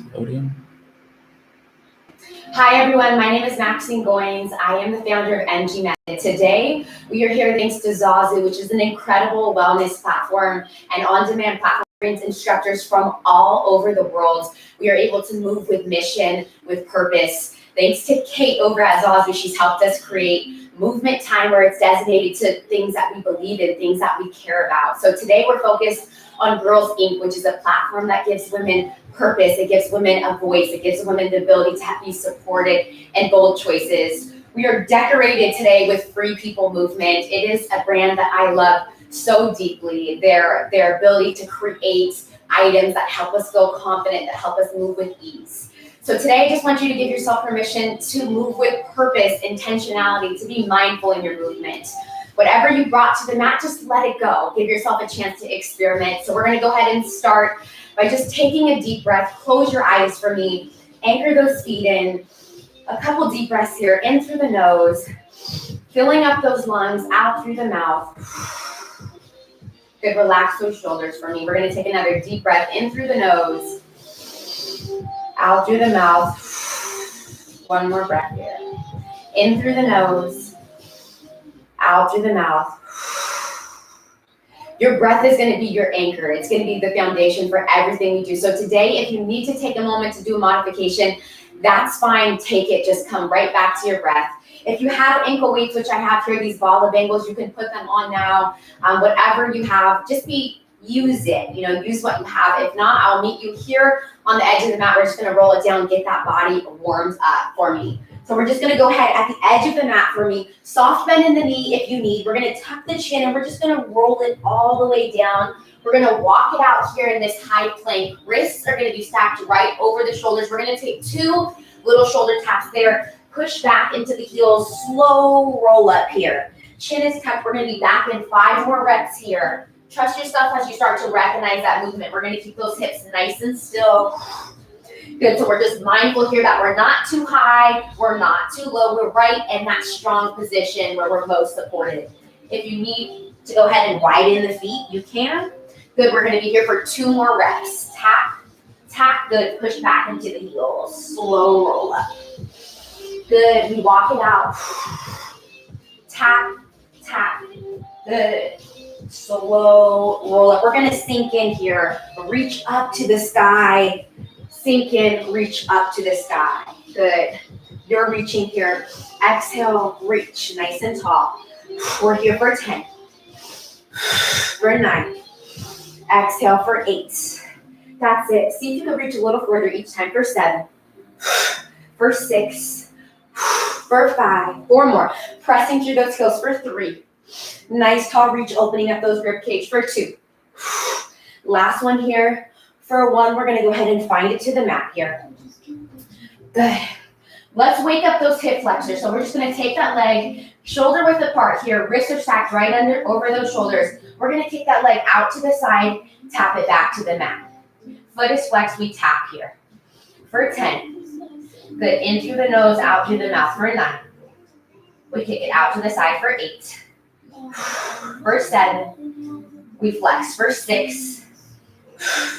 Podium. Hi everyone, my name is Maxine. I am the founder of MG Method. Today, we are here thanks to Zazu, which is an incredible wellness platform and on-demand platform instructors from all over the world. We are able to move with mission, with purpose. Thanks to Kate over at Zazu, she's helped us create movement time where it's designated to things that we believe in, things that we care about. So today we're focused on Girls Inc., which is a platform that gives women purpose, it gives women a voice, it gives women the ability to be supported and bold choices. We are decorated today with Free People Movement. It is a brand that I love so deeply. Their ability to create items that help us feel confident, that help us move with ease. So today I just want you to give yourself permission to move with purpose, intentionality, to be mindful in your movement. Whatever you brought to the mat, just let it go. Give yourself a chance to experiment. So we're gonna go ahead and start by just taking a deep breath. Close your eyes for me. Anchor those feet in. A couple deep breaths here, in through the nose. Filling up those lungs, out through the mouth. Good, relax those shoulders for me. We're gonna take another deep breath, in through the nose. Out through the mouth. One more breath here. In through the nose. Out through the mouth. Your breath is going to be your anchor. It's going to be the foundation for everything you do. So today, if you need to take a moment to do a modification, that's fine. Take it. Just come right back to your breath. If you have ankle weights, which I have here, these ball of bangles, you can put them on now. Whatever you have, use it. Use what you have. If not, I'll meet you here on the edge of the mat. We're just going to roll it down, get that body warmed up for me. So we're just going to go ahead at the edge of the mat for me. Soft bend in the knee if you need. We're going to tuck the chin and we're just going to roll it all the way down. We're going to walk it out here in this high plank. Wrists are going to be stacked right over the shoulders. We're going to take 2 little shoulder taps there. Push back into the heels. Slow roll up here. Chin is tucked. We're going to be back in 5 more reps here. Trust yourself as you start to recognize that movement. We're going to keep those hips nice and still. Good, so we're just mindful here that we're not too high, we're not too low, we're right in that strong position where we're most supported. If you need to go ahead and widen the feet, you can. Good, we're gonna be here for 2 more reps. Tap, tap, good, push back into the heels, slow roll up. Good, we walk it out. Tap, tap, good. Slow roll up. We're gonna sink in here, reach up to the sky. Sink in, reach up to the sky. Good. You're reaching here. Exhale, reach nice and tall. We're here for 10. For 9. Exhale for 8. That's it. See if you can reach a little further each time. For 7. For 6. For 5. 4 more. Pressing through those heels for 3. Nice tall reach, opening up those rib cage for 2. Last one here. For 1, we're going to go ahead and find it to the mat here. Good. Let's wake up those hip flexors. So we're just going to take that leg shoulder width apart here. Wrists are stacked right over those shoulders. We're going to kick that leg out to the side, tap it back to the mat. Foot is flexed, we tap here. For 10. Good. In through the nose, out through the mouth. For 9. We kick it out to the side for 8. For 7. We flex. For 6.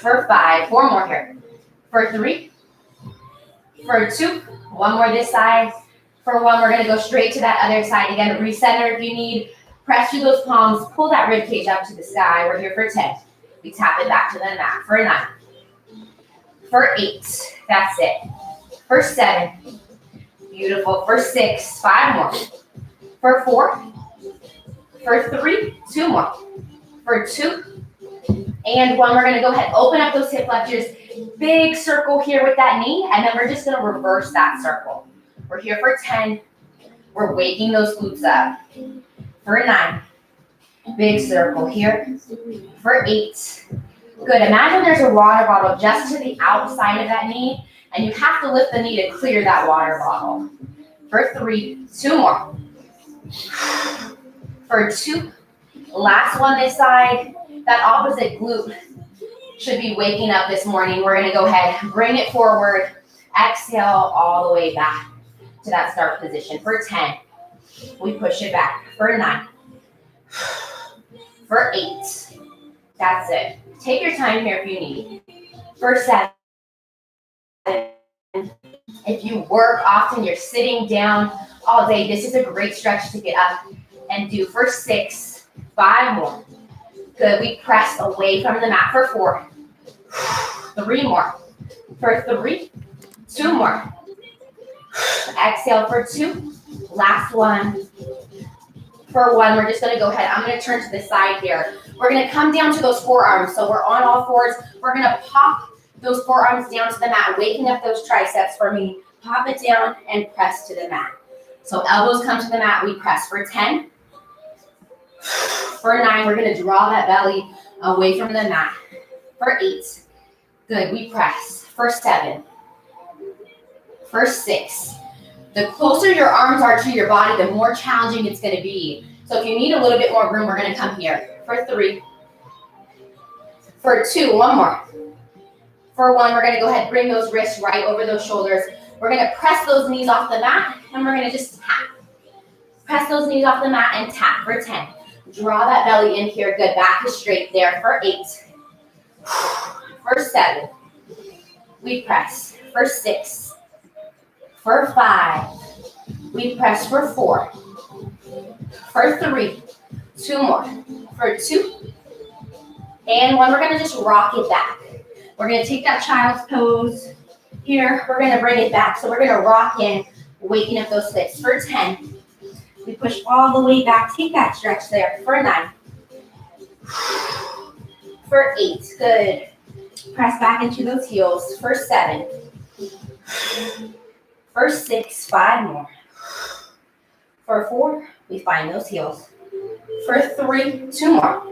For 5, 4 more here. For 3, for 2, 1 more this side. For 1, we're going to go straight to that other side. Again, recenter if you need. Press through those palms, pull that rib cage up to the sky. We're here for 10. We tap it back to the mat. For 9. For 8, that's it. For 7, beautiful. For 6, 5 more. For 4, for 3, 2 more. For 2, and 1, we're going to go ahead, open up those hip flexors, big circle here with that knee, and then we're just going to reverse that circle. We're here for 10. We're waking those glutes up. For 9, big circle here. For 8, good. Imagine there's a water bottle just to the outside of that knee, and you have to lift the knee to clear that water bottle. For 3, 2 more. For 2, last one this side. That opposite glute should be waking up this morning. We're going to go ahead, bring it forward, exhale all the way back to that start position. For 10, we push it back. For 9, for 8, that's it. Take your time here if you need. For 7, If you work often, you're sitting down all day, this is a great stretch to get up and do for 6, 5 more. Good, we press away from the mat for 4, 3 more, for 3, 2 more. Exhale for 2, last one. For 1, we're just gonna go ahead, I'm gonna turn to the side here. We're gonna come down to those forearms, so we're on all fours. We're gonna pop those forearms down to the mat, waking up those triceps for me. Pop it down and press to the mat. So elbows come to the mat, we press for 10. For 9, we're gonna draw that belly away from the mat. For 8, good, we press. For 7, for 6. The closer your arms are to your body, the more challenging it's gonna be. So if you need a little bit more room, we're gonna come here. For 3, for 2, 1 more. For 1, we're gonna go ahead, bring those wrists right over those shoulders. We're gonna press those knees off the mat, and we're gonna just tap. Press those knees off the mat and tap for 10. Draw that belly in here, good, back is straight there. For 8, for 7, we press. For 6, for 5, we press. For 4, for 3, 2 more. For 2, and 1, we're gonna just rock it back. We're gonna take that child's pose here. We're gonna bring it back. So we're gonna rock in, waking up those hips. For 10, we push all the way back. Take that stretch there. For 9, for 8, good. Press back into those heels. For 7, for 6, 5 more. For 4, we find those heels. For 3, 2 more.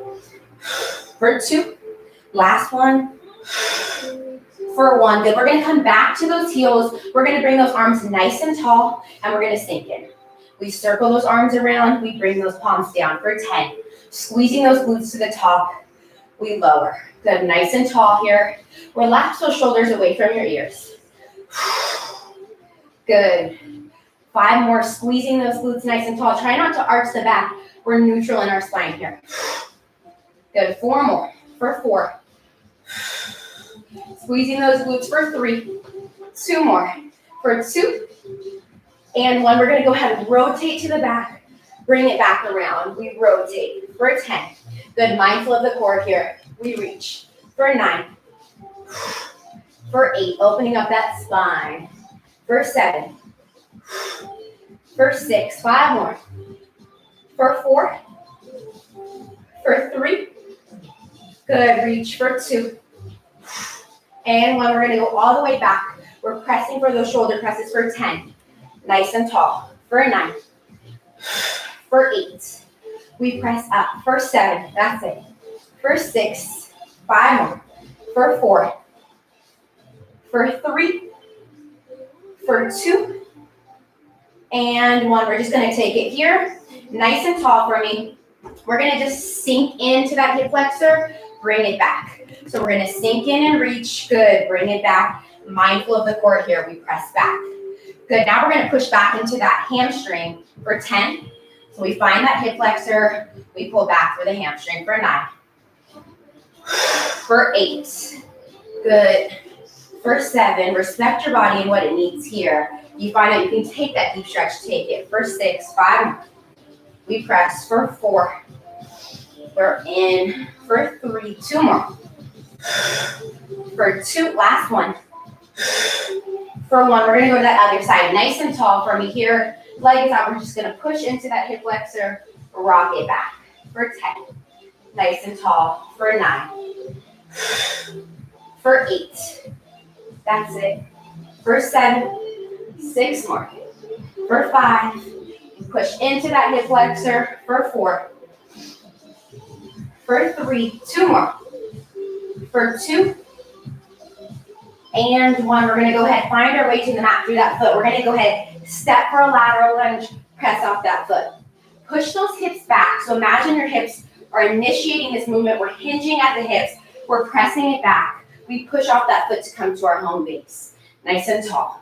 For 2, last one. For 1, good. We're gonna come back to those heels. We're gonna bring those arms nice and tall, and we're gonna sink in. We circle those arms around, we bring those palms down. For 10, squeezing those glutes to the top, we lower. Good, nice and tall here. Relax those shoulders away from your ears. Good. 5 more, squeezing those glutes nice and tall. Try not to arch the back. We're neutral in our spine here. Good, 4 more. For 4. Squeezing those glutes for 3. 2 more. For 2. And 1, we're gonna go ahead and rotate to the back. Bring it back around. We rotate. For 10. Good, mindful of the core here. We reach. For 9. For 8, opening up that spine. For 7. For 6, 5 more. For 4. For 3. Good, reach. For 2. And 1, we're gonna go all the way back. We're pressing for those shoulder presses. For 10, nice and tall. For 9, for 8, we press up. For 7, that's it. For 6, 5 more. For 4, for 3, for 2, and 1. We're just gonna take it here, nice and tall for me. We're gonna just sink into that hip flexor, bring it back. So we're gonna sink in and reach, good, bring it back. Mindful of the core here, we press back. Good, now we're gonna push back into that hamstring for 10. So we find that hip flexor, we pull back for the hamstring. For 9, for 8, good. For 7, respect your body and what it needs here. You find that you can take that deep stretch, take it. For 6, 5 more. We press. For 4, we're in. For 3, 2 more. For 2, last one. For 1, we're gonna go to that other side. Nice and tall for me here. Leg is out, we're just gonna push into that hip flexor, rock it back. For 10, nice and tall. For 9, for 8, that's it. For 7, 6 more. For 5, push into that hip flexor. For 4, for 3, 2 more. For 2, and 1, we're gonna go ahead, find our way to the mat through that foot. We're gonna go ahead, step for a lateral lunge, press off that foot. Push those hips back. So imagine your hips are initiating this movement. We're hinging at the hips. We're pressing it back. We push off that foot to come to our home base. Nice and tall.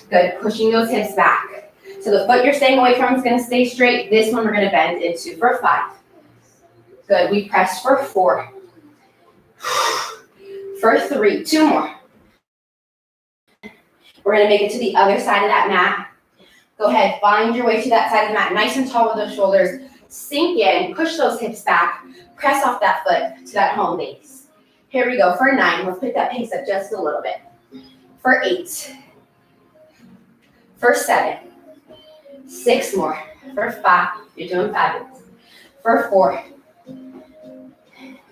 Good, pushing those hips back. So the foot you're staying away from is gonna stay straight. This one we're gonna bend into. For 5. Good, we press. For 4. For 3, 2 more. We're gonna make it to the other side of that mat. Go ahead, find your way to that side of the mat, nice and tall with those shoulders. Sink in, push those hips back, press off that foot to that home base. Here we go for 9. Let's pick that pace up just a little bit. For 8. For 7. 6 more. For 5. You're doing fabulous. For 4.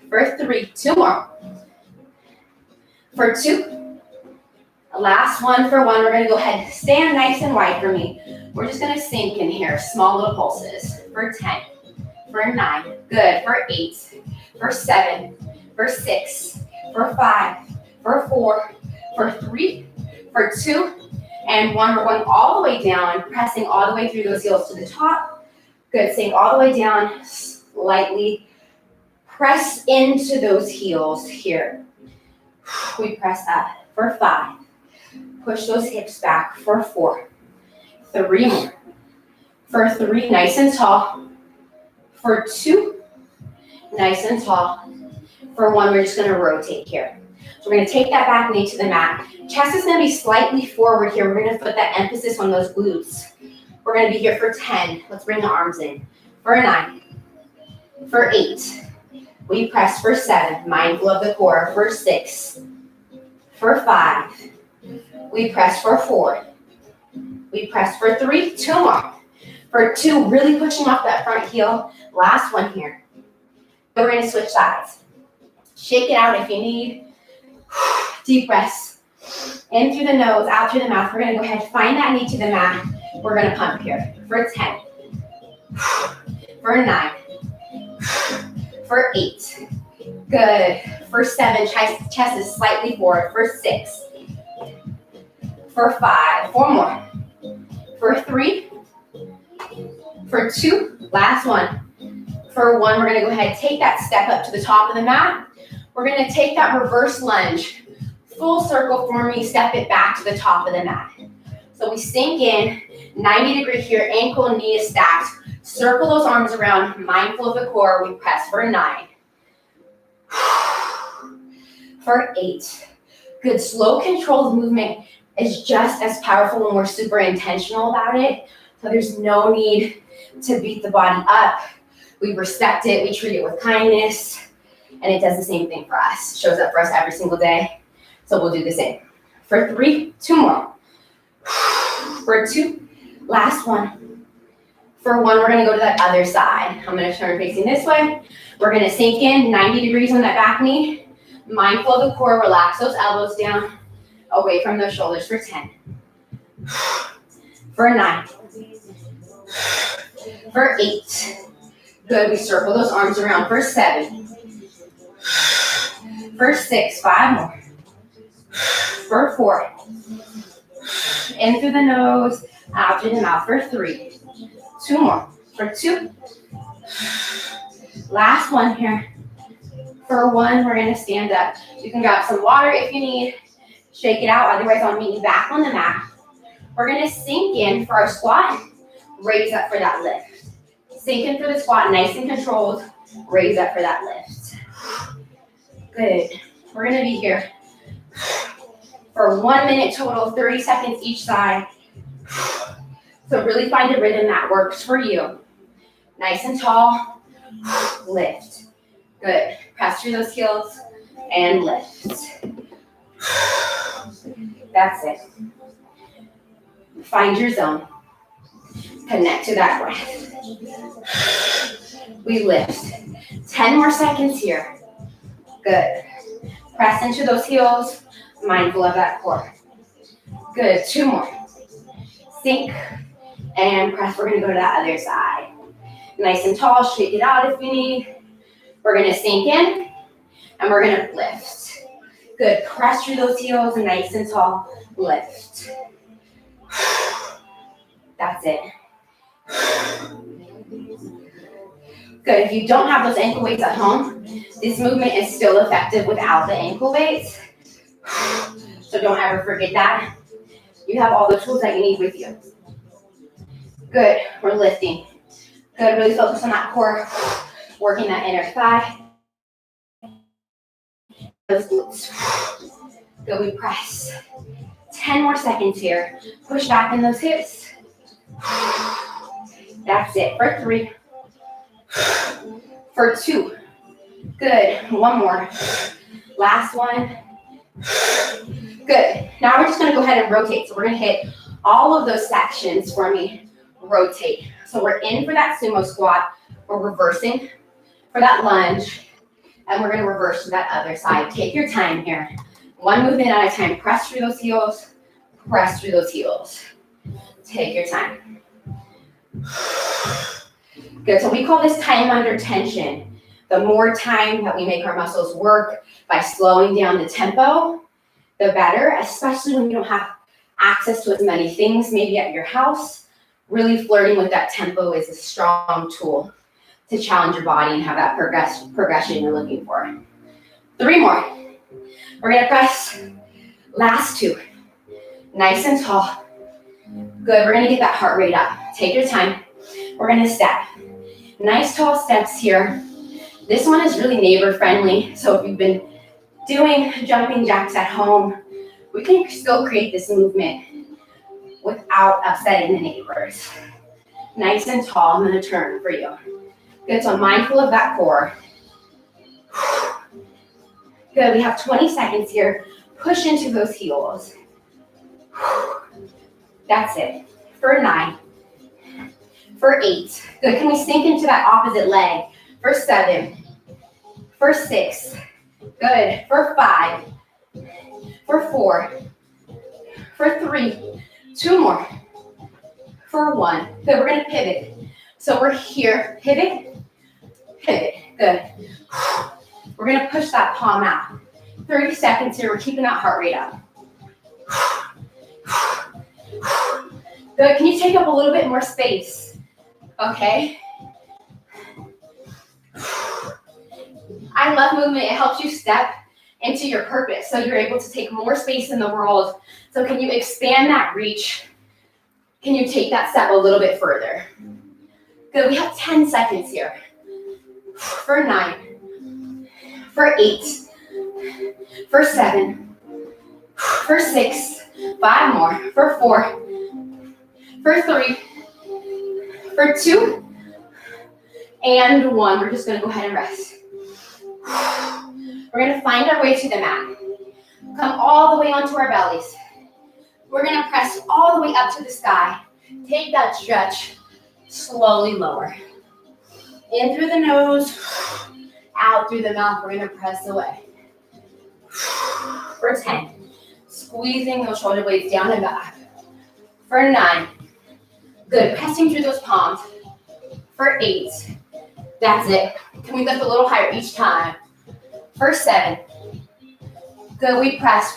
For 3. 2 more. For 2. Last one for 1. We're going to go ahead, stand nice and wide for me. We're just going to sink in here, small little pulses. For 10. For 9. Good. For 8. For 7. For 6. For 5. For 4. For 3. For 2. And 1. We're going all the way down, pressing all the way through those heels to the top. Good. Sink all the way down, slightly press into those heels here. We press up for 5. Push those hips back for 4. 3 more. For 3, nice and tall. For 2, nice and tall. For 1, we're just going to rotate here. So we're going to take that back knee to the mat. Chest is going to be slightly forward here. We're going to put that emphasis on those glutes. We're going to be here for 10. Let's bring the arms in. For 9. For 8. We press for 7. Mindful of the core. For 6. For 5. We press for 4. We press for 3. 2 more. For 2, really pushing off that front heel. Last one here. We're going to switch sides. Shake it out if you need. Deep breaths. In through the nose, out through the mouth. We're going to go ahead, find that knee to the mat. We're going to pump here. For 10. For 9. For 8. Good. For 7, chest is slightly forward. For 6. For 5. 4 more. For 3. For 2. Last one. For 1, we're going to go ahead, take that step up to the top of the mat. We're going to take that reverse lunge. Full circle for me, step it back to the top of the mat. So we sink in, 90 degree here, ankle and knee is stacked. Circle those arms around, mindful of the core. We press for 9. For 8. Good, slow controlled movement is just as powerful when we're super intentional about it. So there's no need to beat the body up. We respect it, we treat it with kindness, and it does the same thing for us. Shows up for us every single day. So we'll do the same. For 3, 2 more. For 2, last one. For 1, we're gonna go to that other side. I'm gonna turn facing this way. We're gonna sink in, 90 degrees on that back knee. Mindful of the core, relax those elbows down, away from those shoulders for 10. For 9. For 8. Good, we circle those arms around for 7. For 6, 5 more. For 4. In through the nose, out through the mouth for 3. 2 more. For 2. Last one here. For 1, we're going to stand up. You can grab some water if you need. Shake it out. Otherwise, I'll meet you back on the mat. We're going to sink in for our squat. Raise up for that lift. Sink in for the squat, nice and controlled. Raise up for that lift. Good. We're going to be here for 1 minute total, 30 seconds each side. So really find a rhythm that works for you. Nice and tall. Lift. Good. Press through those heels and lift. That's it. Find your zone. Connect to that breath. We lift. 10 more seconds here. Good. Press into those heels. Mindful of that core. Good. 2 more. Sink and press. We're going to go to that other side. Nice and tall. Shake it out if you need. We're going to sink in and we're going to lift. Good. Press through those heels and nice and tall. Lift. That's it. Good. If you don't have those ankle weights at home, this movement is still effective without the ankle weights. So don't ever forget that. You have all the tools that you need with you. Good. We're lifting. Good. Really focus on that core. Working that inner thigh. Those glutes. Good. We press. 10 more seconds here. Push back in those hips. That's it. For 3. For 2. Good. 1 more. Last one. Good. Now we're just going to go ahead and rotate. So we're going to hit all of those sections for me. Rotate. So we're in for that sumo squat. We're reversing for that lunge. And we're going to reverse to that other side. Take your time here. 1 movement at a time. Press through those heels. Press through those heels. Take your time. Good. So we call this time under tension. The more time that we make our muscles work by slowing down the tempo, the better, especially when you don't have access to as many things maybe at your house. Really flirting with that tempo is a strong tool to challenge your body and have that progression you're looking for. 3 more. We're going to press. Last 2. Nice and tall. Good. We're going to get that heart rate up. Take your time. We're going to step. Nice tall steps here. This one is really neighbor friendly. So if you've been doing jumping jacks at home, we can still create this movement without upsetting the neighbors. Nice and tall. I'm going to turn for you. Good. So mindful of that core. Good. We have 20 seconds here. Push into those heels. That's it. For 9. For 8. Good. Can we sink into that opposite leg? For 7. For 6. Good. For 5. For 4. For 3. 2 more. For 1. Good. We're going to pivot. So we're here. Pivot. Pivot. Good. We're going to push that palm out. 30 seconds here. We're keeping that heart rate up. Good. Can you take up a little bit more space? Okay. I love movement. It helps you step into your purpose. So you're able to take more space in the world. So can you expand that reach? Can you take that step a little bit further? Good. We have 10 seconds here. For 9. For 8. For 7. For 6. 5 more. For 4. For 3. For 2. And 1. We're just going to go ahead and rest. We're going to find our way to the mat. Come all the way onto our bellies. We're going to press all the way up to the sky. Take that stretch. Slowly lower. In through the nose. Out through the mouth. We're going to press away. For 10. Squeezing those shoulder blades down and back. For 9. Good. Pressing through those palms. For 8. That's it. Can we lift a little higher each time? For 7. Good. We press.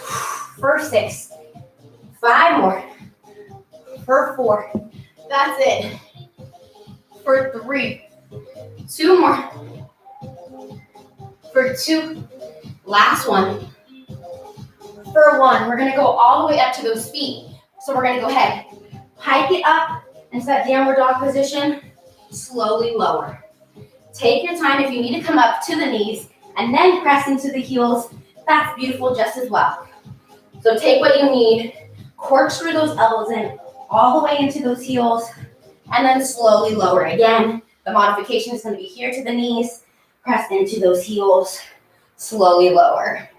For 6. 5 more. For 4. That's it. For 3. 2 more. For 2. Last one. For 1. We're going to go all the way up to those feet. So we're going to go ahead. Hike it up into that downward dog position. Slowly lower. Take your time. If you need to come up to the knees and then press into the heels, that's beautiful just as well. So take what you need. Corkscrew those elbows in all the way into those heels and then slowly lower. Again, the modification is going to be here to the knees. Press into those heels. Slowly lower.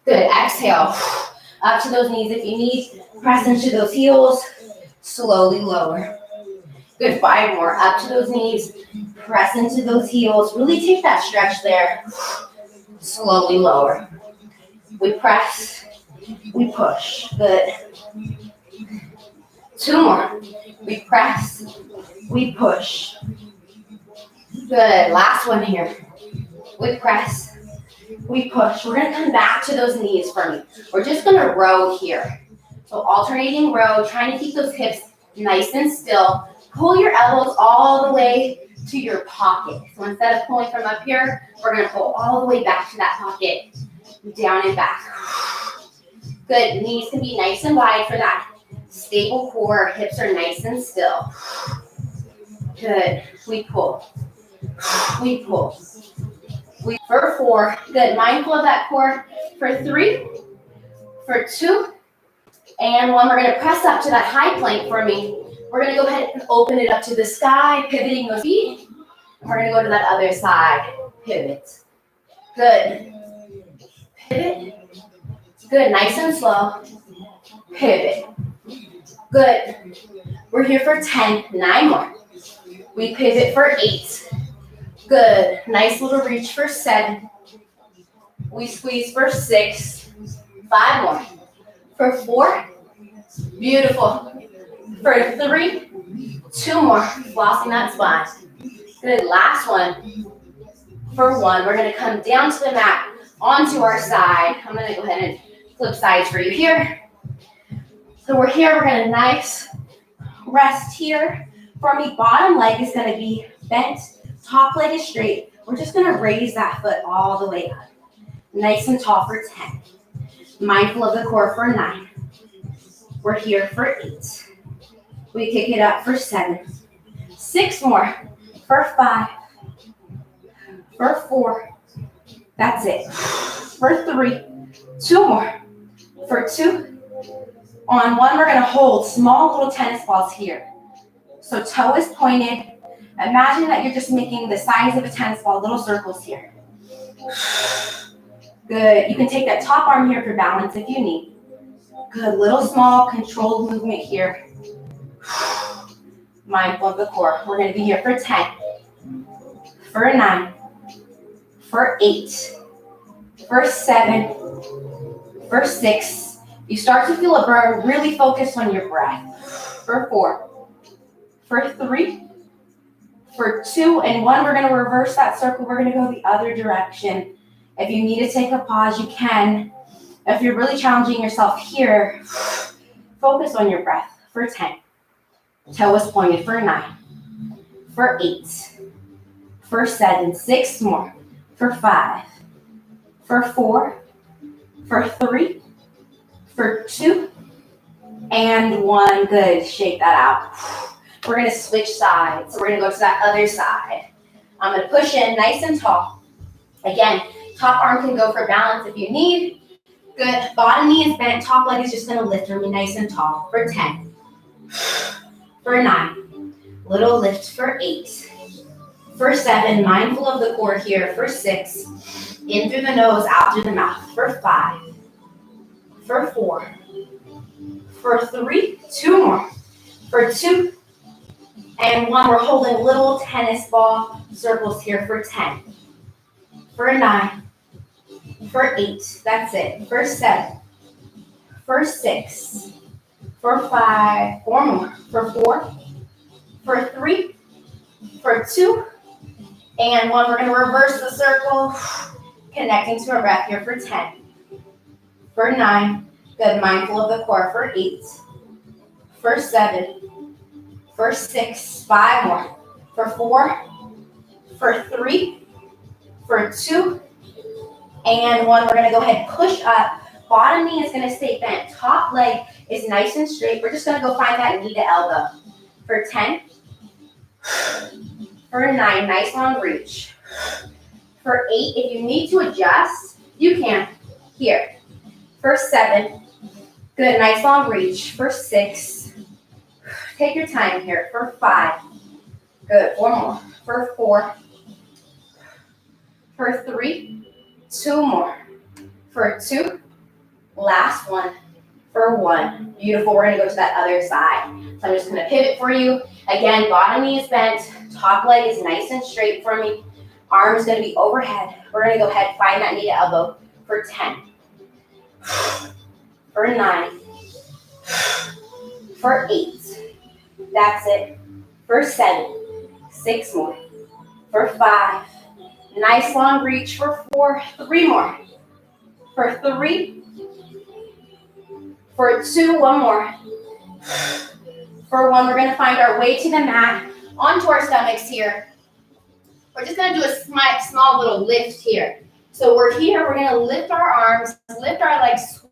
Good. Exhale. Up to those knees if you need. Press into those heels. Slowly lower. Good. 5 more. Up to those knees. Press into those heels. Really take that stretch there. Slowly lower. We press. We push. Good. 2 more. We press. We push. Good. Last one here. We press. We push. We're going to come back to those knees for me. We're just going to row here. So alternating row, trying to keep those hips nice and still. Pull your elbows all the way to your pocket. So instead of pulling from up here, we're going to pull all the way back to that pocket. Down and back. Good. Knees can be nice and wide for that stable core. Hips are nice and still. Good. We pull. We pull. For 4. Good. Mindful of that core. For 3. For 2. and one. We're gonna press up to that high plank for me. We're gonna go ahead and open it up to the sky, pivoting those feet. And we're gonna go to that other side, pivot. Good. Pivot. Good, nice and slow. Pivot. Good. We're here for 10, 9 more. We pivot for 8. Good, nice little reach for 7. We squeeze for 6, 5 more. For 4, beautiful. For 3, 2 more, flossing that spine. Good, last one. For 1, we're gonna come down to the mat, onto our side. I'm gonna go ahead and flip sides for you here. So we're here, we're gonna nice rest here. For me, bottom leg is gonna be bent, top leg is straight. We're just gonna raise that foot all the way up. Nice and tall for 10. Mindful of the core for 9. We're here for 8. We kick it up for 7. 6 more. For 5. For 4. That's it. For 3. 2 more. For 2. On 1, we're going to hold small little tennis balls here. So toe is pointed. Imagine that you're just making the size of a tennis ball, little circles here. Good. You can take that top arm here for balance if you need. Good. Little small controlled movement here. Mindful of the core. We're going to be here for 10. For 9. For 8. For 7. For 6. You start to feel a burn. Really focus on your breath. For 4. For 3. For 2 and 1, we're going to reverse that circle. We're going to go the other direction. If you need to take a pause, you can. If you're really challenging yourself here, focus on your breath. For 10. Toe is pointed. For 9. For 8. For 7. 6 more. For 5. For 4. For 3. For 2. And 1. Good. Shake that out. We're going to switch sides. So we're going to go to that other side. I'm going to push in nice and tall. Again, top arm can go for balance if you need. Good. Bottom knee is bent. Top leg is just going to lift for me nice and tall. For 10. For 9. Little lift for 8. For 7. Mindful of the core here. For 6. In through the nose, out through the mouth. For 5. For 4. For 3. 2 more. For 2. And 1, we're holding little tennis ball circles here for 10. For 9. For 8. That's it. For 7. For 6. For 5. 4 more. For 4. For 3. For 2. And 1, we're going to reverse the circle. Connecting to our breath here for 10. For 9. Good. Mindful of the core. For 8. For 7. For 6, 5 more. For 4, for 3, for 2, and 1. We're going to go ahead and push up. Bottom knee is going to stay bent. Top leg is nice and straight. We're just going to go find that knee to elbow. For 10, for 9, nice long reach. For 8, if you need to adjust, you can. Here. For 7, good, nice long reach. For 6, take your time here. For 5. Good. 4 more. For 4. For 3. 2 more. For 2. Last one. For 1. Beautiful. We're going to go to that other side. So I'm just going to pivot for you. Again, bottom knee is bent. Top leg is nice and straight for me. Arm is going to be overhead. We're going to go ahead and find that knee to elbow. For 10. For 9. For 8. That's it. For 7. 6 more. For 5. Nice long reach. For 4. 3 more. For 3. For 2. 1 more. For 1, we're going to find our way to the mat. Onto our stomachs here. We're just going to do a small little lift here. So we're here. We're going to lift our arms. Lift our legs.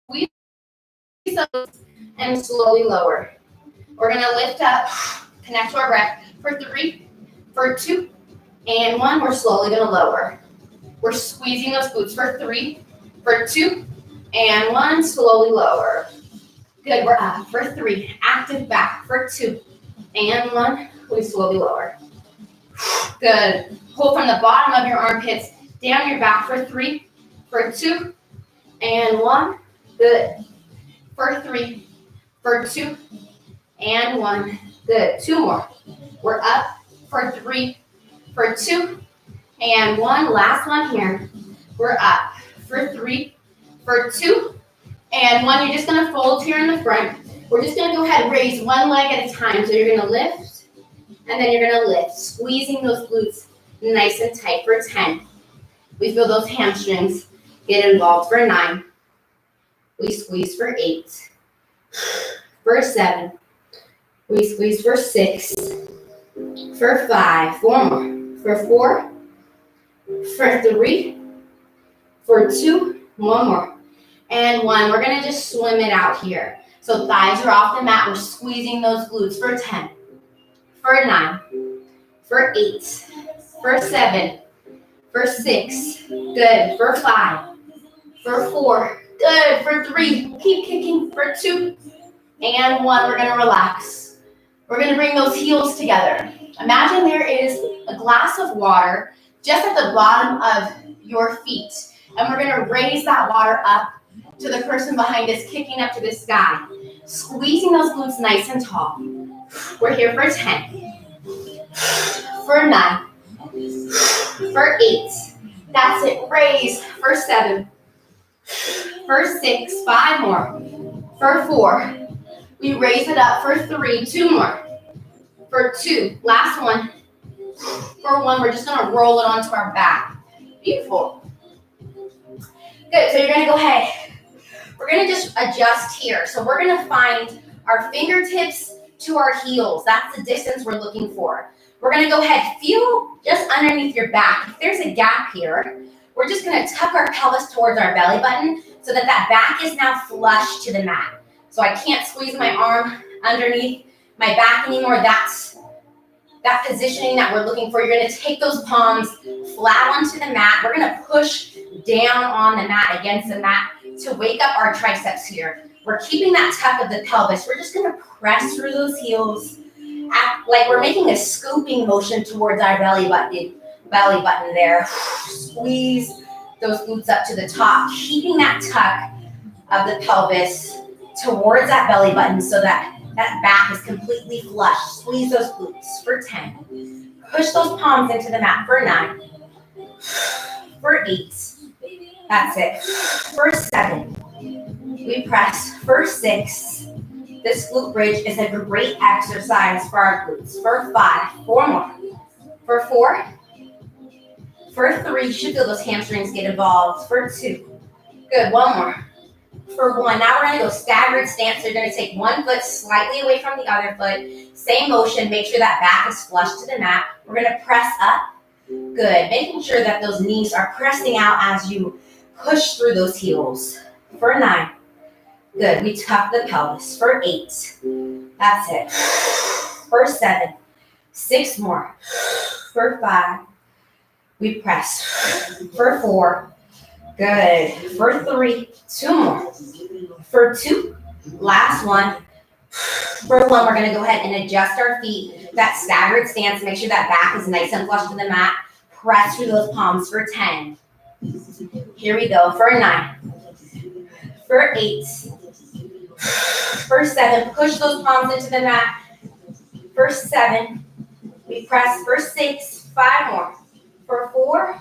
Squeeze those. And slowly lower. We're going to lift up, connect to our breath. For 3, for 2, and 1, we're slowly going to lower. We're squeezing those glutes for 3, for 2, and 1, slowly lower. Good, we're up for 3. Active back for 2. And 1. We slowly lower. Good. Pull from the bottom of your armpits down your back for 3, for 2, and 1. Good. For 3, for 2, and 1. Good. 2 more. We're up for 3, for 2, and 1. Last one here. We're up for 3, for 2, and 1. You're just going to fold here in the front. We're just going to go ahead and raise one leg at a time. So you're going to lift, and then you're going to lift, squeezing those glutes nice and tight for 10. We feel those hamstrings get involved for 9. We squeeze for 8. For 7. We squeeze for 6. For 5. 4 more. For 4. For 3. For 2. 1 more. And 1. We're going to just swim it out here. So thighs are off the mat. We're squeezing those glutes for 10. For 9. For 8. For 7. For 6. Good. For 5. For 4. Good. For 3. Keep kicking. For 2. And 1. We're going to relax. We're going to bring those heels together. Imagine there is a glass of water just at the bottom of your feet. And we're going to raise that water up to the person behind us, kicking up to the sky. Squeezing those glutes nice and tall. We're here for 10. For 9. For 8. That's it. Raise. For 7. For 6. 5 more. For 4. We raise it up for 3. 2 more. For 2. Last one. For 1. We're just going to roll it onto our back. Beautiful. Good. So you're going to go ahead. We're going to just adjust here. So we're going to find our fingertips to our heels. That's the distance we're looking for. We're going to go ahead, feel just underneath your back. If there's a gap here, we're just going to tuck our pelvis towards our belly button so that that back is now flush to the mat. So I can't squeeze my arm underneath my back anymore. That's that positioning that we're looking for. You're going to take those palms flat onto the mat. We're going to push down on the mat, against the mat, to wake up our triceps here. We're keeping that tuck of the pelvis. We're just going to press through those heels. Like we're making a scooping motion towards our belly button there. Squeeze those glutes up to the top, keeping that tuck of the pelvis towards that belly button so that that back is completely flush. Squeeze those glutes for 10. Push those palms into the mat for 9. For 8. That's it. For 7. We press. For 6. This glute bridge is a great exercise for our glutes. For 5. 4 more. For 4. For 3. You should feel those hamstrings get involved. For 2. Good. 1 more. For 1. Now we're going to go staggered stance. So you're going to take one foot slightly away from the other foot. Same motion. Make sure that back is flush to the mat. We're going to press up. Good. Making sure that those knees are pressing out as you push through those heels. For 9. Good. We tuck the pelvis. For 8. That's it. For 7. 6 more. For 5. We press. For 4. Good. For 3. 2 more. For 2. Last one. For 1, we're going to go ahead and adjust our feet. That staggered stance. Make sure that back is nice and flush to the mat. Press through those palms for 10. Here we go. For 9. For 8. For 7. Push those palms into the mat. For 7. We press. For 6. 5 more. For 4.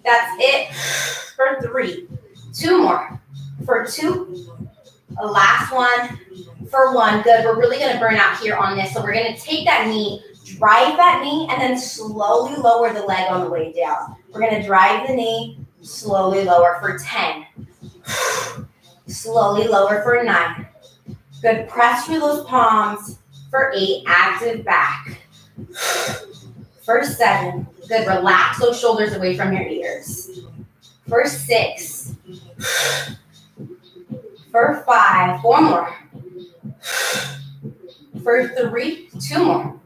That's it. For 3. 2 more. For 2. Last one. For 1. Good. We're really going to burn out here on this. So we're going to take that knee, drive that knee, and then slowly lower the leg on the way down. We're going to drive the knee, slowly lower for 10. Slowly lower for 9. Good. Press through those palms. For 8. Active back. For 7. Good. Relax those shoulders away from your ears. For 6. For 5. 4 more. For 3. 2 more.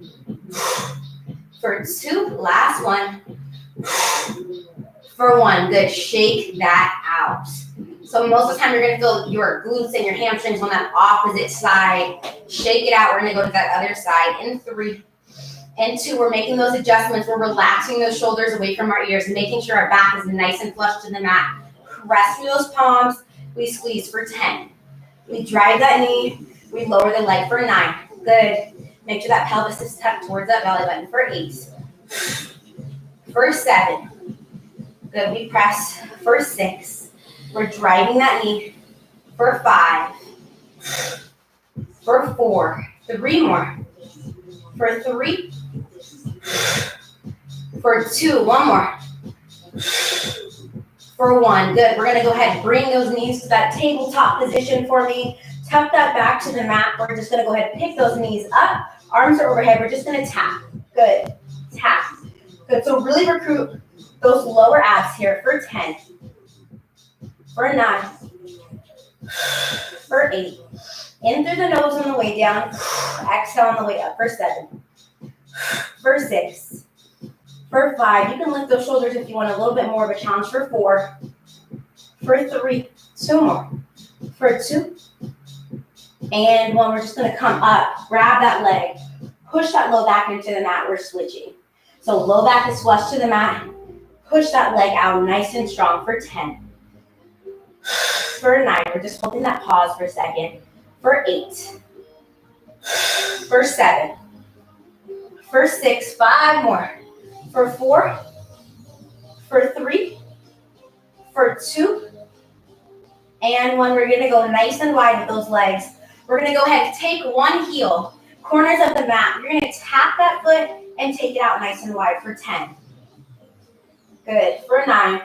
For 2. Last one. For 1. Good. Shake that out. So most of the time you're gonna feel your glutes and your hamstrings on that opposite side. Shake it out, we're gonna go to that other side in 3 and 2. We're making those adjustments, we're relaxing those shoulders away from our ears, making sure our back is nice and flush to the mat. Press through those palms, we squeeze for 10. We drive that knee, we lower the leg for 9. Good. Make sure that pelvis is tucked towards that belly button for 8. For 7. Good, we press for 6. We're driving that knee for 5. For 4. 3 more. For 3. For 2. 1 more. For 1. Good. We're going to go ahead and bring those knees to that tabletop position for me. Tuck that back to the mat. We're just going to go ahead and pick those knees up. Arms are overhead. We're just going to tap. Good. Tap. Good. So really recruit those lower abs here for 10. For 9. For 8. In through the nose on the way down. Exhale on the way up for 7. For 6. For 5. You can lift those shoulders if you want a little bit more of a challenge for 4. For 3. 2 more. For 2. And 1. We're just going to come up. Grab that leg. Push that low back into the mat. We're switching. So low back is flush to the mat. Push that leg out nice and strong for 10. For 9. We're just holding that pause for a second. For 8. For 7. For 6. 5 more. For 4. For 3. For 2. And 1. We're going to go nice and wide with those legs. We're going to go ahead and take one heel, corners of the mat. You're going to tap that foot and take it out nice and wide for 10. Good. For 9.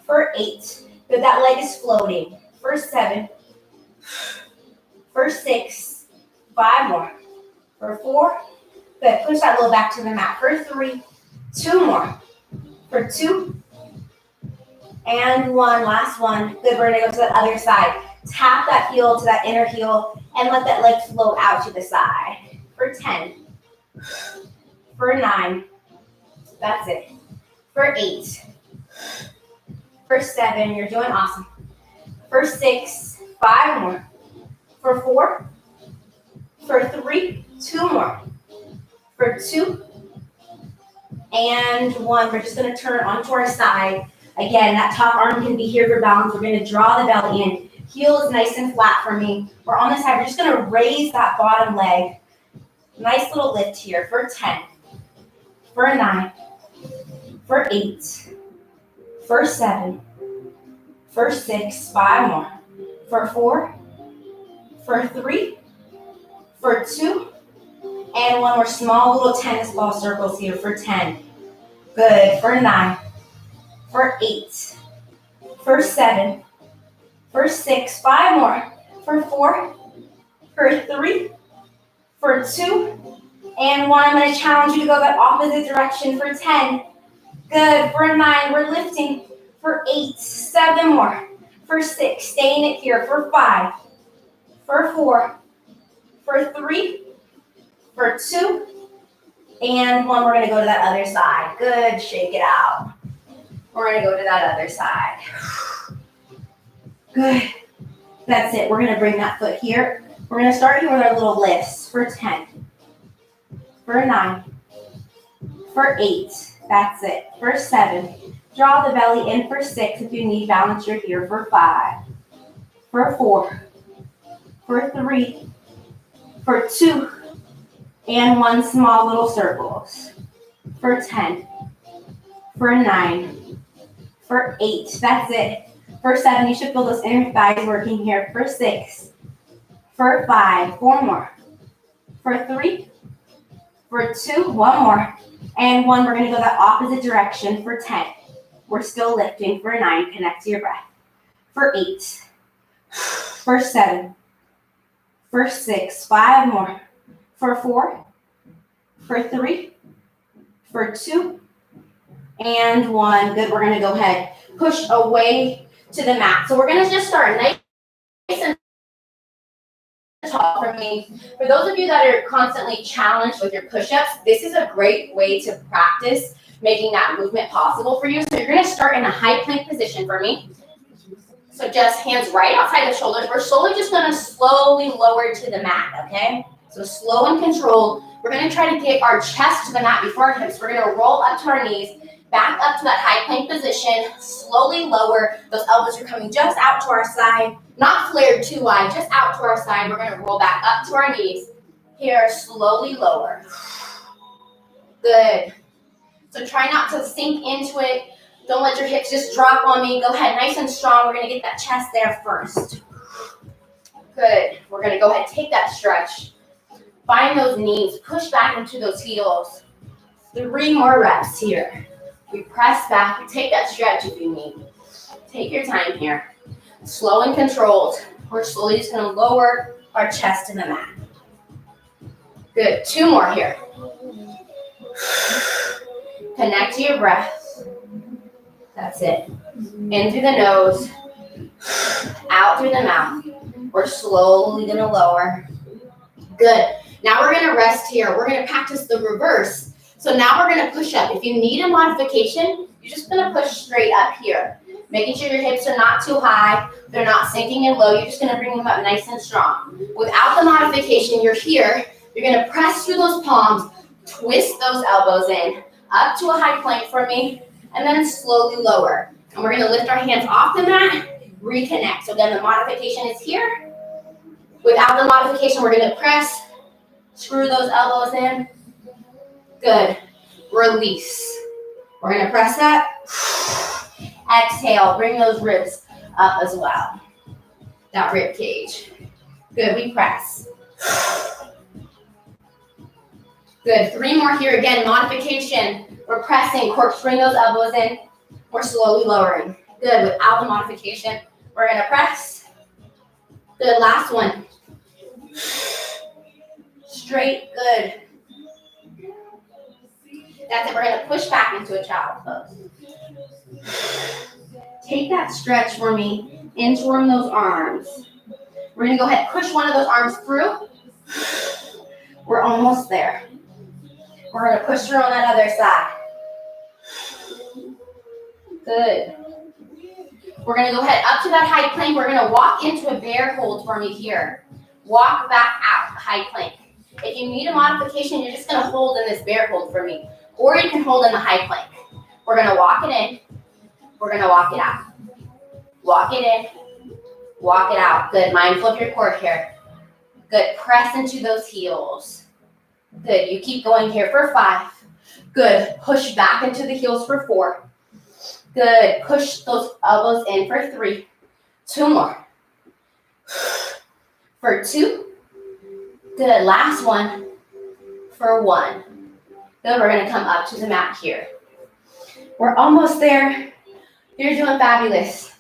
For 8. Good. That leg is floating. For 7. For 6. 5 more. For 4. Good. Push that low back to the mat. For 3. 2 more. For 2. And 1. Last one. Good. We're going to go to the other side. Tap that heel to that inner heel and let that leg float out to the side. For 10. For 9. That's it. For 8. For 7. You're doing awesome. For 6. 5 more. For 4. For 3. 2 more. For 2. And 1. We're just going to turn onto our side. Again, that top arm can be here for balance. We're going to draw the belly in. Heel is nice and flat for me. We're on this side. We're just going to raise that bottom leg. Nice little lift here for 10. For 9. For 8. For 7. For 6. 5 more. For 4. For 3. For 2. And 1 more small little tennis ball circles here for 10. Good. For 9. For 8. For 7. For 6. 5 more. For 4. For 3. For 2. And 1. I'm going to challenge you to go that opposite direction for 10. Good. For 9. We're lifting. For 8. 7 more. For 6. Staying it here. For 5. For 4. For 3. For 2. And 1. We're going to go to that other side. Good. Shake it out. We're going to go to that other side. Good. That's it. We're going to bring that foot here. We're going to start here with our little lifts for 10. For 9. For 8. That's it. For 7. Draw the belly in for 6. If you need balance, you're here for 5. For 4. For 3. For 2. And 1 small little circles. For 10. For 9. For 8. That's it. For 7, you should feel those inner thighs working here. For 6. For 5. 4 more. For 3. For 2. 1 more. And 1, we're going to go that opposite direction for 10. We're still lifting. For 9, connect to your breath. For 8. For 7. For 6. 5 more. For 4. For 3. For 2. And 1. Good. We're going to go ahead. Push away to the mat. So we're going to just start nice and tall for me. For those of you that are constantly challenged with your push-ups, this is a great way to practice making that movement possible for you. So you're going to start in a high plank position for me. So just hands right outside the shoulders. We're slowly just gonna slowly lower to the mat, okay? So slow and controlled. We're gonna try to get our chest to the mat before our hips. We're gonna roll up to our knees, back up to that high plank position, slowly lower. Those elbows are coming just out to our side, not flared too wide, just out to our side. We're gonna roll back up to our knees. Here, slowly lower. Good. So try not to sink into it. Don't let your hips just drop on me. Go ahead, nice and strong. We're gonna get that chest there first. Good. We're gonna go ahead, take that stretch. Find those knees, push back into those heels. 3 more reps here. We press back, take that stretch if you need. Take your time here. Slow and controlled. We're slowly just gonna lower our chest to the mat. Good, 2 more here. Connect to your breath. That's it. In through the nose, out through the mouth. We're slowly gonna lower. Good. Now we're gonna rest here. We're gonna practice the reverse. So now we're gonna push up. If you need a modification, you're just gonna push straight up here. Making sure your hips are not too high, they're not sinking in low. You're just gonna bring them up nice and strong. Without the modification, you're here. You're gonna press through those palms, twist those elbows in, up to a high plank for me, and then slowly lower. And we're gonna lift our hands off the mat, reconnect. So again, the modification is here. Without the modification, we're gonna press, screw those elbows in. Good. Release. We're gonna press that. Exhale, bring those ribs up as well. That rib cage. Good, we press. Good, 3 more here again, modification. We're pressing, corkscrewing those elbows in. We're slowly lowering. Good, without the modification, we're gonna press. Good, last one. Straight, good. That's it, we're gonna push back into a child's pose. Take that stretch for me, inchworm those arms. We're gonna go ahead, push one of those arms through. We're almost there. We're gonna push through on that other side. Good. We're gonna go ahead up to that high plank. We're gonna walk into a bear hold for me here. Walk back out, high plank. If you need a modification, you're just gonna hold in this bear hold for me. Or you can hold in the high plank. We're gonna walk it in. We're gonna walk it out. Walk it in. Walk it out. Good, mindful of your core here. Good, press into those heels. Good, you keep going here for 5. Good, push back into the heels for 4. Good, push those elbows in for 3. 2 more. For 2. Good, last one. For 1. Good, we're gonna come up to the mat here. We're almost there. You're doing fabulous.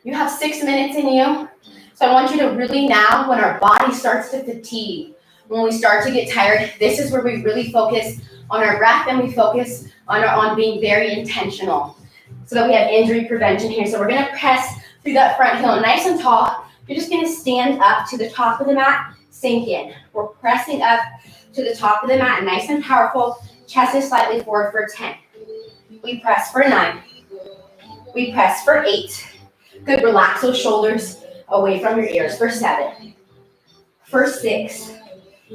You have 6 minutes in you. So I want you to really now, when our body starts to fatigue, when we start to get tired, this is where we really focus on our breath and we focus on being very intentional so that we have injury prevention here. So we're gonna press through that front heel nice and tall. You're just gonna stand up to the top of the mat, sink in. We're pressing up to the top of the mat, nice and powerful. Chest is slightly forward for 10. We press for 9. We press for 8. Good, relax those shoulders away from your ears for 7. For 6.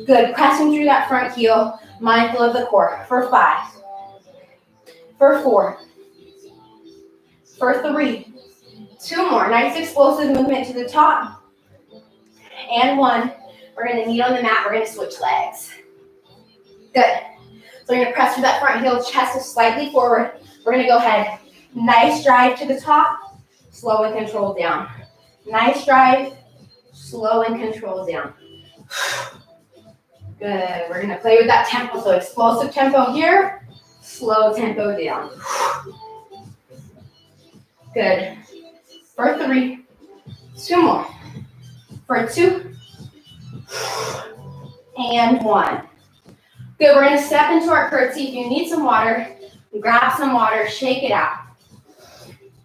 Good, pressing through that front heel, mindful of the core. For 5. For 4. For 3. 2 more, nice explosive movement to the top. And 1. We're gonna knee on the mat, we're gonna switch legs. Good. So we're gonna press through that front heel, chest is slightly forward. We're gonna go ahead, nice drive to the top, slow and control down. Nice drive, slow and control down. Good, we're gonna play with that tempo. So explosive tempo here, slow tempo down. Good, for 3, 2 more. For 2, and 1. Good, we're gonna step into our curtsy. If you need some water, grab some water, shake it out.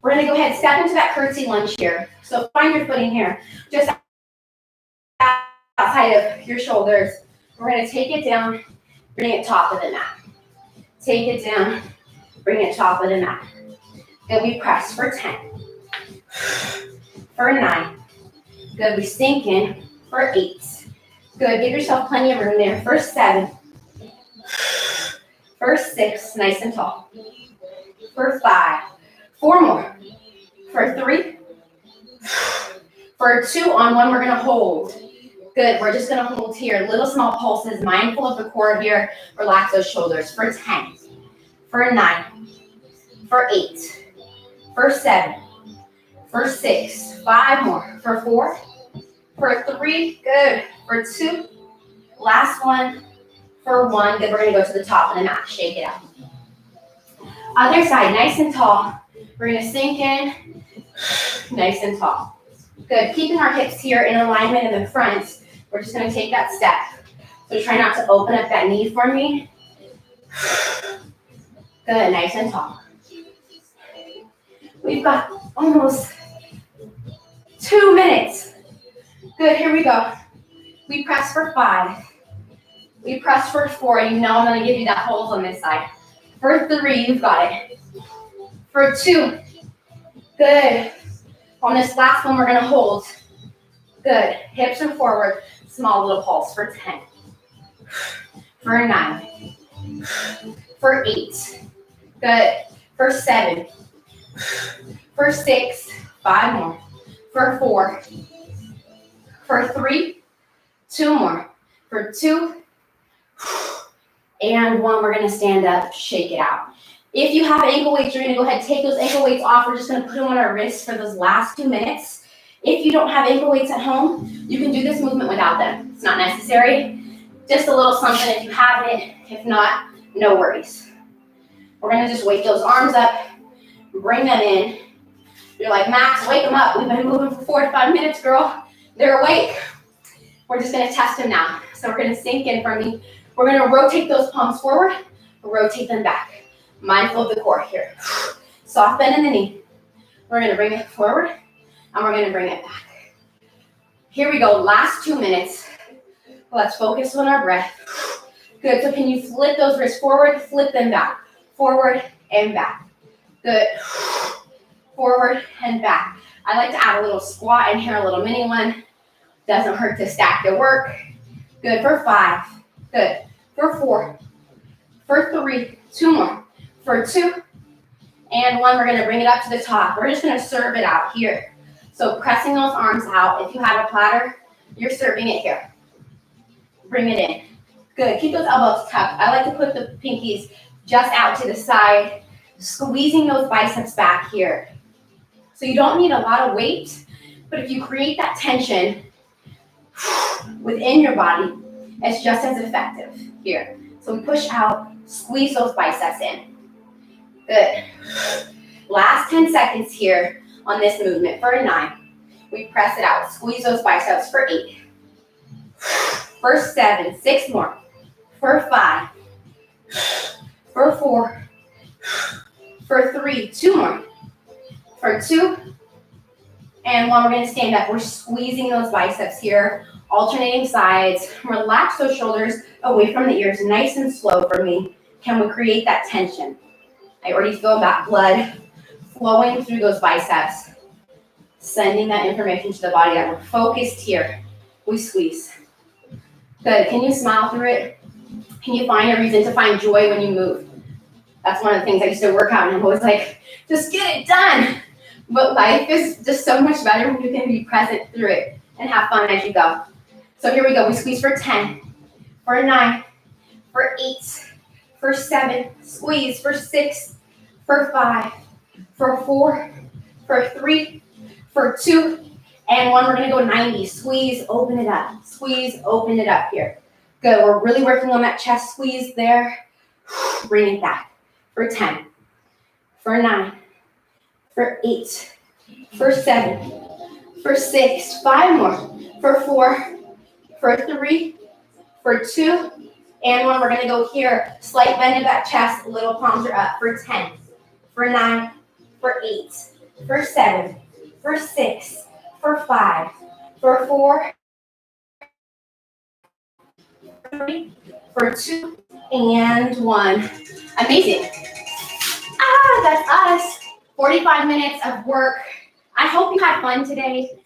We're gonna go ahead, step into that curtsy lunge here. So find your footing here, just outside of your shoulders. We're gonna take it down, bring it top of the mat. Take it down, bring it top of the mat. Good, we press for 10. for 9. Good, we sink in for 8. Good, give yourself plenty of room there for 7. For 6, nice and tall. For 5, 4 more. For 3, for 2, on 1, we're gonna hold. Good, we're just gonna hold here. Little small pulses, mindful of the core here. Relax those shoulders. For 10, for 9, for 8, for 7, for 6, 5 more. For 4, for 3, good. For 2, last one. For 1, good, we're gonna go to the top of the mat, shake it out. Other side, nice and tall. We're gonna sink in, nice and tall. Good, keeping our hips here in alignment in the front. We're just gonna take that step. So try not to open up that knee for me. Good, nice and tall. We've got almost 2 minutes. Good, here we go. We press for 5. We press for 4. You know I'm gonna give you that hold on this side. For 3, you've got it. For 2, good. On this last one, we're gonna hold. Good, hips are forward, small little pulse. For 10, for 9, for 8, good. For 7, for 6, 5 more. For 4, for 3, 2 more. For 2, and 1, we're gonna stand up, shake it out. If you have ankle weights, you're gonna go ahead and take those ankle weights off. We're just gonna put them on our wrists for those last 2 minutes. If you don't have ankle weights at home, you can do this movement without them. It's not necessary. Just a little something if you have it. If not, no worries. We're gonna just wake those arms up, bring them in. You're like, Max, wake them up. We've been moving for 4 to 5 minutes, girl. They're awake. We're just gonna test them now. So we're gonna sink in for me. We're gonna rotate those palms forward, rotate them back. Mindful of the core here. Soft bend in the knee. We're gonna bring it forward, and we're gonna bring it back. Here we go, last 2 minutes. Let's focus on our breath. Good, so can you flip those wrists forward, flip them back. Forward and back. Good. Forward and back. I like to add a little squat in here, a little mini one. Doesn't hurt to stack the work. Good, for 5. Good, for 4. For 3, 2 more. For 2, and 1, we're gonna bring it up to the top. We're just gonna serve it out here. So pressing those arms out. If you have a platter, you're serving it here. Bring it in. Good, keep those elbows tucked. I like to put the pinkies just out to the side, squeezing those biceps back here. So you don't need a lot of weight, but if you create that tension within your body, it's just as effective here. So we push out, squeeze those biceps in. Good. Last 10 seconds here on this movement. For 9, we press it out. Squeeze those biceps. For 8. For 7, 6 more. For 5. For 4. For 3, 2 more. For 2, and 1, we're gonna stand up. We're squeezing those biceps here, alternating sides. Relax those shoulders away from the ears, nice and slow for me. Can we create that tension? I already feel that blood flowing through those biceps, sending that information to the body that we're focused here. We squeeze. Good, can you smile through it? Can you find a reason to find joy when you move? That's one of the things I used to work out and I'm always like, just get it done. But life is just so much better when you can be present through it and have fun as you go. So here we go, we squeeze for 10, for 9, for 8, for 7, squeeze for 6, for 5, for 4, for 3, for 2, and 1, we're gonna go 90. Squeeze, open it up. Squeeze, open it up here. Good, we're really working on that chest squeeze there. Bring it back. For 10, for 9, for 8, for 7, for 6, 5 more, for 4, for 3, for 2, and 1, we're gonna go here. Slight bend of that chest, little palms are up. For 10, for 9, for 8, for 7, for 6, for 5, for 4, 3, for 2, and 1. Amazing. That's us. 45 minutes of work. I hope you had fun today.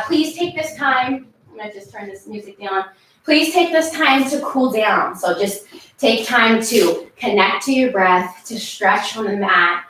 Please take this time. I'm gonna just turn this music down. Please take this time to cool down. So just take time to connect to your breath, to stretch on the mat,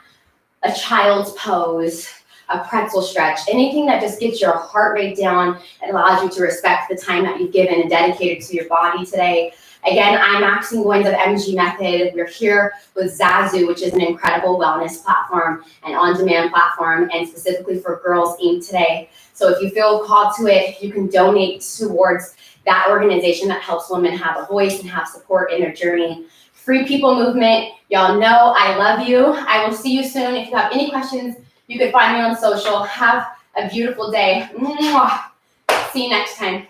a child's pose, a pretzel stretch, anything that just gets your heart rate down and allows you to respect the time that you've given and dedicated to your body today. Again, I'm Maxine of MG Method. We're here with Zazu, which is an incredible wellness platform and on-demand platform, and specifically for Girls Inc. today. So if you feel called to it, you can donate towards that organization that helps women have a voice and have support in their journey. Free People Movement, y'all know I love you. I will see you soon. If you have any questions, you can find me on social. Have a beautiful day. Mwah. See you next time.